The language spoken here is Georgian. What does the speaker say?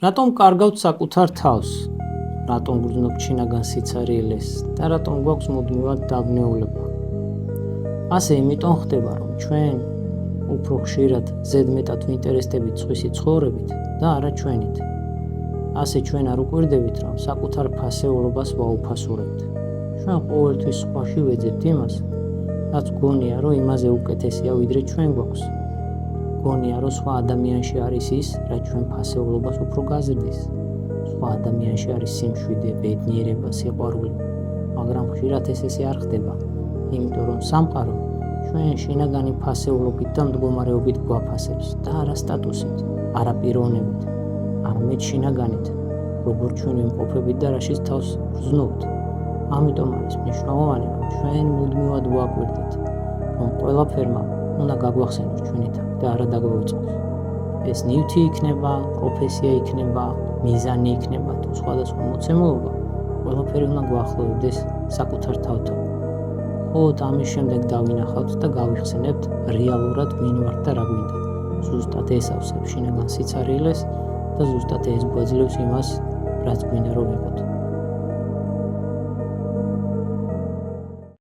რატომ კარგავთ საკუთარ თავს? რატომ გრძნობთ შინაგან სიცარიელეს და რატომ გვაქვს მუდმივად დაბნეულება? ასე იმიტომ ხდება, რომ ჩვენ უფრო ხშირად ზედმეტად ვინტერესდებით სხვისი ცხოვრებით და არა ჩვენით. ასე ჩვენ არ უკვირდებით, რომ საკუთარ ფასეულობას ვაუფასურებთ. ჩვენ ყოველთვის სხვაში ვეძებთ იმას, რაც გონია, რომ იმაზე უკეთესია, ვიდრე ჩვენ გვაქვს. გონია, რომ სხვა ადამიანში არის ის, რაც ჩვენ ფასეულობას უფრო გაზრდის. სხვა ადამიანში არის სიმშვიდე, ბედნიერება, სიყვარული, მაგრამ ხშირად ესე არ ხდება, იმიტომ რომ სამყარო ჩვენ შინაგანი ფასეულობით და მდგომარეობით გვაფასებს და არა სტატუსით, არა პიროვნებით, არამედ შინაგანით, როგორც ჩვენ ვიმყოფებით და რაშიც თავს ვგრძნობთ. ამიტომ არის მნიშვნელოვანი, რომ ჩვენ მუდმივად ვაკვირდეთ, რომ ყველაფერმა უნდა გაგვახსენოს ჩვენი თავი და არა დაგვეუწყოს. ეს ნივთი იქნება, პროფესია იქნება, მიზანი იქნება თუ სხვადასხვა მოცემულობა, ყველაფერი უნდა გვაახლოვებდეს საკუთარ თავთან. ხოლო ამის შემდეგ დავინახავთ და გავიხსენებთ რეალურად ვინ ვართ და რა გვინდა. ზუსტად ეს ავსებს შინაგან სიცარიელეს და ზუსტად ეს გვაძლევს იმას, რაც გვინდა რომ ვიყოთ.